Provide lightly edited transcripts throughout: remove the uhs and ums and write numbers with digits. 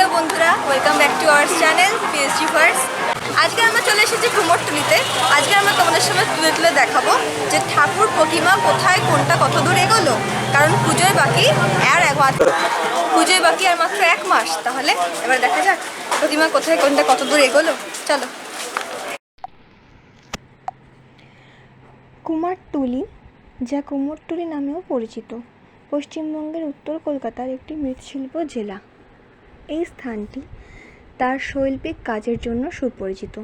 Hello বন্ধুরা, welcome back to our channel PSG first. আজকে আমরা চলে এসেছি কুমোরটুলিতে। আজকে আমরা তোমাদের সামনে তুলে তুলে দেখাবো যে ঠাকুর প্রতিমা কোথায়, কোনটা কত দূর এগোলো। কারণ পুজোয় বাকি আর মাত্র 1 মাস। তাহলে এবার দেখা যাক প্রতিমা কোথায়, কোনটা কত দূর এগোলো। চলো। কুমারটুলি, যা কুমোরটুলি নামেও পরিচিত, পশ্চিমবঙ্গের উত্তর কলকাতার একটি মৃৎশিল্প জেলা। এই স্থানটি তার শৈল্পিক কাজের জন্য সুপরিচিত,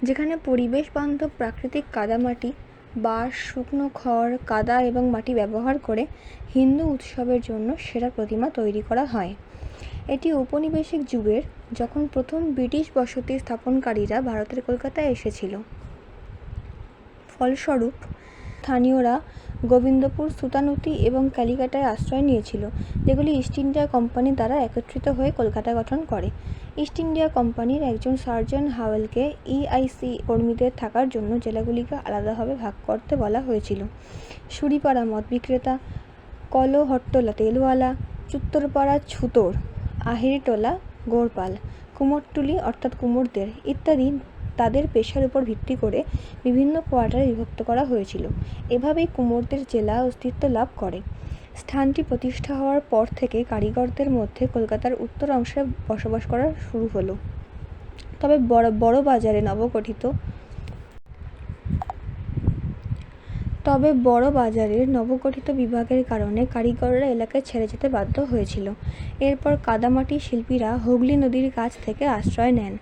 যেখানে পরিবেশ বান্ধব প্রাকৃতিক কাদামাটি, বাঁশ, শুকনো খড়, কাদা এবং মাটি ব্যবহার করে হিন্দু উৎসবের জন্য সেরা প্রতিমা তৈরি করা হয়। এটি ঔপনিবেশিক যুগের, যখন প্রথম ব্রিটিশ বসতি স্থাপনকারীরা ভারতের কলকাতায় এসেছিল। ফলস্বরূপ স্থানীয়রা গোবিন্দপুর, সুতানুতি এবং ক্যালিকাটায় আশ্রয় নিয়েছিল, যেগুলি ইস্ট ইন্ডিয়া কোম্পানি দ্বারা একত্রিত হয়ে কলকাতা গঠন করে। ইস্ট ইন্ডিয়া কোম্পানির একজন সার্জন হাওয়েলকে EIC কর্মীদের থাকার জন্য জেলাগুলিকে আলাদাভাবে ভাগ করতে বলা হয়েছিল। সুরিপাড়া মদ বিক্রেতা, কলহট্টলা তেলওয়ালা, চুত্তরপাড়া ছুতোর, আহিরিটোলা গোরপাল, কুমোরটুলি অর্থাৎ কুমোরদের ইত্যাদি তাদের পেশার উপর ভিত্তি করে বিভিন্ন কোয়ার্টারে বিভক্ত করা হয়েছিল। এভাবেই কুমোরদের জেলা অস্তিত্ব লাভ করে। স্থানটি প্রতিষ্ঠা হওয়ার পর থেকে কারিগরদের মধ্যে কলকাতার উত্তর অংশে বসবাস করা শুরু হলো। তবে বড় বাজারে নবগঠিত বিভাগের কারণে কারিগররা এলাকায় ছেড়ে যেতে বাধ্য হয়েছিল। এরপর কাদামাটি শিল্পীরা হুগলি নদীর কাছ থেকে আশ্রয় নেন,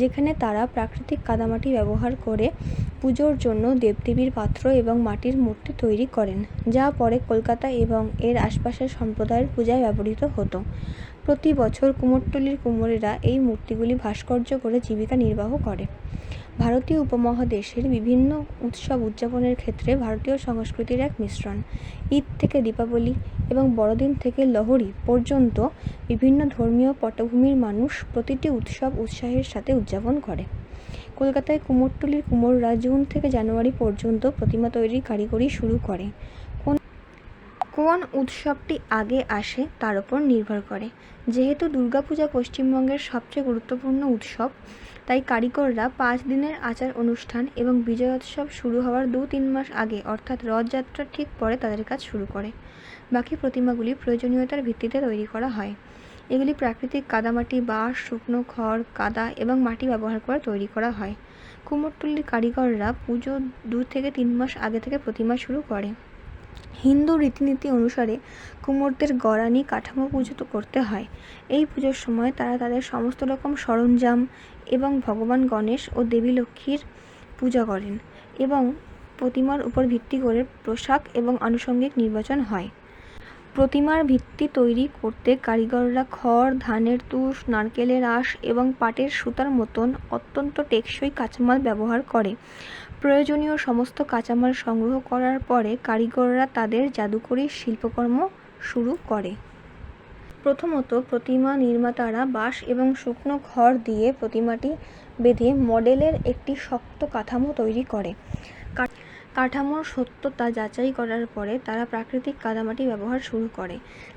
যেখানে তারা প্রাকৃতিক কাদামাটি ব্যবহার করে পুজোর জন্য দেবদেবীর পাত্র এবং মাটির মূর্তি তৈরি করেন, যা পরে কলকাতা এবং এর আশপাশের সম্প্রদায়ের পূজায় ব্যবহৃত হতো। প্রতি বছর কুমোরটুলির কুমোরেরা এই মূর্তিগুলি ভাস্কর্য করে জীবিকা নির্বাহ করে। ভারতীয় উপমহাদেশের বিভিন্ন উৎসব উদযাপনের ক্ষেত্রে ভারতীয় সংস্কৃতির এক মিশ্রণ। ঈদ থেকে দীপাবলি এবং বড়দিন থেকে লোহড়ী পর্যন্ত বিভিন্ন ধর্মীয় পটভূমির মানুষ প্রতিটি উৎসব উৎসাহের সাথে উদযাপন করে। কলকাতায় কুমোরটুলির কুমোররা জুন থেকে জানুয়ারি পর্যন্ত প্রতিমা তৈরির কারিগরি শুরু করে। কোন উৎসবটি আগে আসে তার উপর নির্ভর করে। যেহেতু দুর্গাপূজা পশ্চিমবঙ্গের সবচেয়ে গুরুত্বপূর্ণ উৎসব, তাই কারিগররা 5 দিনের আচার অনুষ্ঠান এবং বিজয়োৎসব শুরু হওয়ার 2-3 মাস আগে অর্থাৎ রথযাত্রার ঠিক পরে তাদের কাজ শুরু করে। বাকি প্রতিমাগুলি প্রয়োজনীয়তার ভিত্তিতে তৈরি করা হয়। এগুলি প্রাকৃতিক কাদামাটি, বাঁশ, শুকনো খড়, কাদা এবং মাটি ব্যবহার করে তৈরি করা হয়। কুমোরটুলির কারিগররা পুজো 2 থেকে 3 মাস আগে থেকে প্রতিমা শুরু করে। হিন্দু রীতিনীতি অনুসারে কুমোরদের গড়ানি কাঠামো পুজো করতে হয়। এই পুজোর সময় তারা তাদের সমস্ত রকম সরঞ্জাম এবং ভগবান গণেশ ও দেবী লক্ষ্মীর পূজা করেন এবং প্রতিমার উপর ভিত্তি করে পোশাক এবং আনুষঙ্গিক নির্বাচন হয়। প্রতিমার ভিত্তি তৈরি করতে কারিগররা খড়, ধানের তুষ, নারকেলের আঁশ এবং পাটের সুতার মতন অত্যন্ত টেকসই কাঁচামাল ব্যবহার করে। প্রয়োজনীয় সমস্ত কাঁচামাল সংগ্রহ করার পরে কারিগররা তাদের জাদুকরী শিল্পকর্ম শুরু করে। প্রথমত প্রতিমা নির্মাতারা বাঁশ এবং শুকনো খড় দিয়ে প্রতিমাটি বেঁধে মডেলের একটি শক্ত কাঠামো তৈরি করে। কাঠামোর সত্যতা যাচাই করার পরে তারা প্রাকৃতিক কাদামাটি ব্যবহার শুরু করে,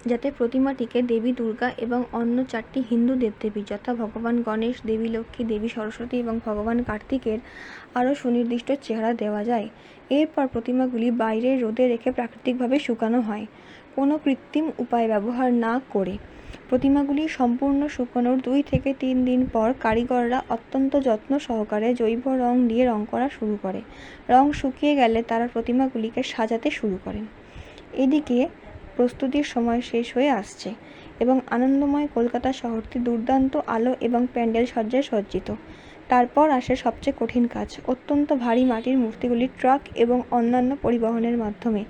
যাতে প্রতিমাটিকে দেবী দুর্গা এবং অন্য 4টি হিন্দু দেবদেবী যথা ভগবান গণেশ, দেবী লক্ষ্মী, দেবী সরস্বতী এবং ভগবান কার্তিকের আরও সুনির্দিষ্ট চেহারা দেওয়া যায়। এরপর প্রতিমাগুলি বাইরে রোদে রেখে প্রাকৃতিকভাবে শুকানো হয়, কোনো কৃত্রিম উপায় ব্যবহার না করে। প্রতিমাগুলি সম্পূর্ণ শুকানোর 2 থেকে 3 দিন পর কারিগররা অত্যন্ত যত্ন সহকারে জৈব রং দিয়ে রং করা শুরু করে। রং শুকিয়ে গেলে তারা প্রতিমাগুলিকে সাজাতে শুরু করেন। এদিকে প্রস্তুতির সময় শেষ হয়ে আসছে এবং আনন্দময় কলকাতা শহরটি দুর্দান্ত আলো এবং প্যান্ডেল সজ্জায় সজ্জিত। তারপর আসে সবচেয়ে কঠিন কাজ। অত্যন্ত ভারী মাটির মূর্তিগুলি ট্রাক এবং অন্যান্য পরিবহনের মাধ্যমে,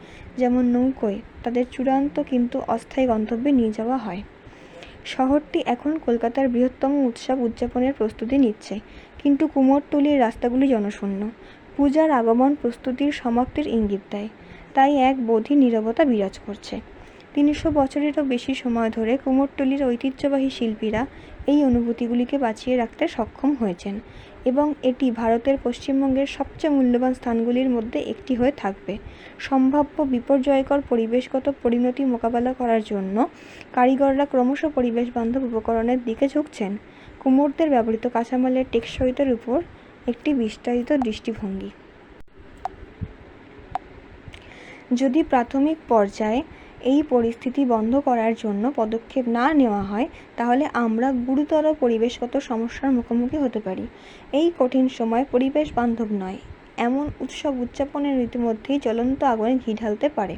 যেমন নৌকোয়, তাদের চূড়ান্ত কিন্তু অস্থায়ী গন্তব্যে নিয়ে যাওয়া হয়। শহরটি এখন কলকাতার বৃহত্তম উৎসব উদযাপনের প্রস্তুতি নিচ্ছে, কিন্তু কুমোরটুলির রাস্তাগুলি জনশূন্য। পূজার আগমন প্রস্তুতির সমাপ্তির ইঙ্গিত দেয়, তাই এক বোধি নীরবতা বিরাজ করছে। 300 বছরেরও বেশি সময় ধরে কুমোরটুলির ঐতিহ্যবাহী শিল্পীরা এই অনুভূতিগুলিকে বাঁচিয়ে রাখতে সক্ষম হয়েছেন এবং এটি ভারতের পশ্চিমবঙ্গের সবচেয়ে মূল্যবান স্থানগুলির মধ্যে একটি হয়ে থাকবে। সম্ভাব্য বিপর্যয়কর পরিবেশগত পরিণতি মোকাবেলা করার জন্য কারিগররা ক্রমশ পরিবেশ বান্ধব উপকরণের দিকে ঝুঁকছেন। কুমোরদের ব্যবহৃত কাঁচামালের টেকসইতার উপর একটি বিস্তারিত দৃষ্টিভঙ্গি। যদি প্রাথমিক পর্যায়ে এই পরিস্থিতি বন্ধ করার জন্য পদক্ষেপ না নেওয়া হয় তাহলে আমরা গুরুতর পরিবেশগত সমস্যার মুখোমুখি হতে পারি। এই কঠিন সময় পরিবেশ বান্ধব নয় এমন উৎসব উদযাপনের ইতিমধ্যেই জ্বলন্ত আগুনে ঘি ঢালতে পারে।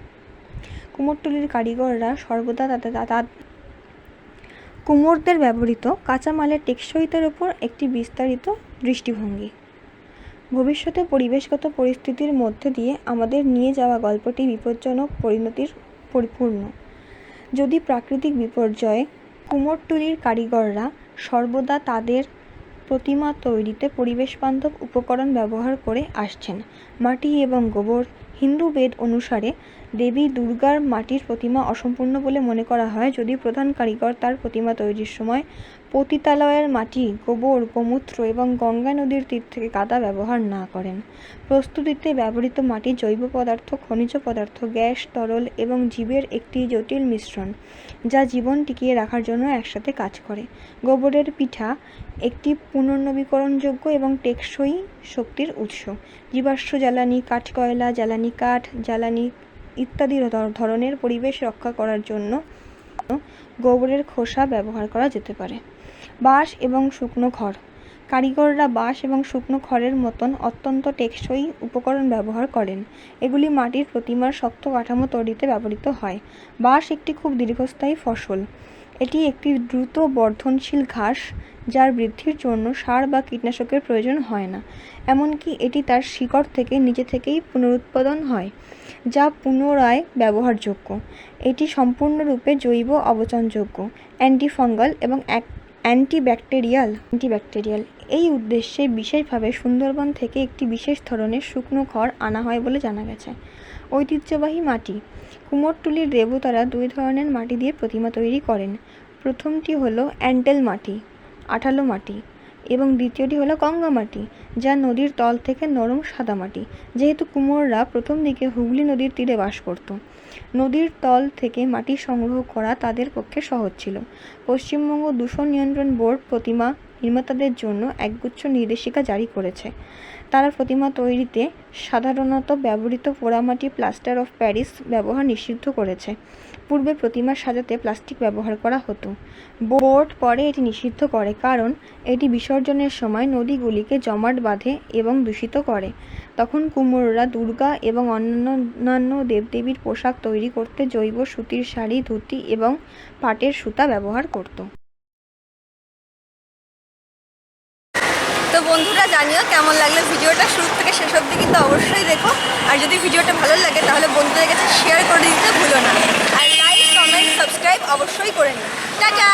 কুমোরটুলির কারিগররা সর্বদা কুমোরদের ব্যবহৃত কাঁচামালের টেকসইতার উপর একটি বিস্তারিত দৃষ্টিভঙ্গি। ভবিষ্যতে পরিবেশগত পরিস্থিতির মধ্যে দিয়ে আমাদের নিয়ে যাওয়া গল্পটি বিপজ্জনক পরিণতির পরিপূর্ণ। যদি প্রাকৃতিক বিপর্যয়ে কুমোরটুলির কারিগররা সর্বদা তাদের প্রতিমা তৈরিতে পরিবেশবান্ধব উপকরণ ব্যবহার করে আসছেন। মাটি এবং গোবর। হিন্দু বেদ অনুসারে দেবী দুর্গার মাটির প্রতিমা অসম্পূর্ণ বলে মনে করা হয় যদি প্রধান কারিগর তার প্রতিমা তৈরির সময় পতিতালয়ের মাটি, গোবর, গোমূত্র এবং গঙ্গা নদীর তীর থেকে কাদা ব্যবহার না করেন। প্রস্তুতিতে ব্যবহৃত মাটি জৈব পদার্থ, খনিজ পদার্থ, গ্যাস, তরল এবং জীবের একটি জটিল মিশ্রণ যা জীবন টিকিয়ে রাখার জন্য একসাথে কাজ করে। গোবরের পিঠা একটি পুনর্নবীকরণযোগ্য এবং টেকসই শক্তির উৎস। জীবাশ্ম জ্বালানি, কাঠকয়লা, জ্বালানি কাঠ, জ্বালানি ইত্যাদি ধরনের পরিবেশ রক্ষা করার জন্য গোবরের খোসা ব্যবহার করা যেতে পারে। বাঁশ এবং শুকনো খড়। কারিগররা বাঁশ এবং শুকনো খড়ের মতন অত্যন্ত টেকসই উপকরণ ব্যবহার করেন। এগুলি মাটির প্রতিমার শক্ত কাঠামো তৈরিতে ব্যবহৃত হয়। বাঁশ একটি খুব দীর্ঘস্থায়ী ফসল। এটি একটি দ্রুত বর্ধনশীল ঘাস যার বৃদ্ধির জন্য সার বা কীটনাশকের প্রয়োজন হয় না। এমনকি এটি তার শিকড় থেকে নিজে থেকেই পুনরুৎপাদন হয় যা পুনরায় ব্যবহারযোগ্য। এটি সম্পূর্ণরূপে জৈব অবচনযোগ্য, অ্যান্টিফাঙ্গাল এবং অ্যান্টিব্যাকটেরিয়াল। এই উদ্দেশ্যে বিশেষভাবে সুন্দরবন থেকে একটি বিশেষ ধরনের শুকনো খড় আনা হয় বলে জানা গেছে। ঐতিহ্যবাহী মাটি। কুমোরটুলির দেবতারা 2 ধরনের মাটি দিয়ে প্রতিমা তৈরি করেন। প্রথমটি হলো অ্যান্টেল মাটি, আঠালো মাটি, এবং দ্বিতীয়টি হলো গঙ্গা মাটি যা নদীর তল থেকে নরম সাদা মাটি। যেহেতু কুমোররা প্রথম দিকে হুগলি নদীর তীরে বাস করত, নদীর তল থেকে মাটি সংগ্রহ করা তাদের পক্ষে সহজ ছিল। পশ্চিমবঙ্গ দূষণ নিয়ন্ত্রণ বোর্ড প্রতিমা নির্মাতাদের জন্য একগুচ্ছ নির্দেশিকা জারি করেছে। তারা প্রতিমা তৈরিতে সাধারণত ব্যবহৃত পোড়ামাটি প্লাস্টার অফ প্যারিস ব্যবহার নিষিদ্ধ করেছে। পূর্বে প্রতিমা সাজাতে প্লাস্টিক ব্যবহার করা হতো। বোর্ড পরে এটি নিষিদ্ধ করে কারণ এটি বিসর্জনের সময় নদীগুলিকে জমাট বাঁধে এবং দূষিত করে। তখন কুমোররা দুর্গা এবং অন্যান্য দেবদেবীর পোশাক তৈরি করতে জৈব সুতির শাড়ি, ধুতি এবং পাটের সুতা ব্যবহার করত। তো বন্ধুরা, জানিও কেমন লাগলো ভিডিওটা। শুরু থেকে শেষ অবধি কিন্তু অবশ্যই দেখো। আর যদি ভিডিওটা ভালো লাগে তাহলে বন্ধুদের কাছে শেয়ার করে দিতে ভুলো না। আর লাইক, কমেন্ট, সাবস্ক্রাইব অবশ্যই করে নিও। টাটা।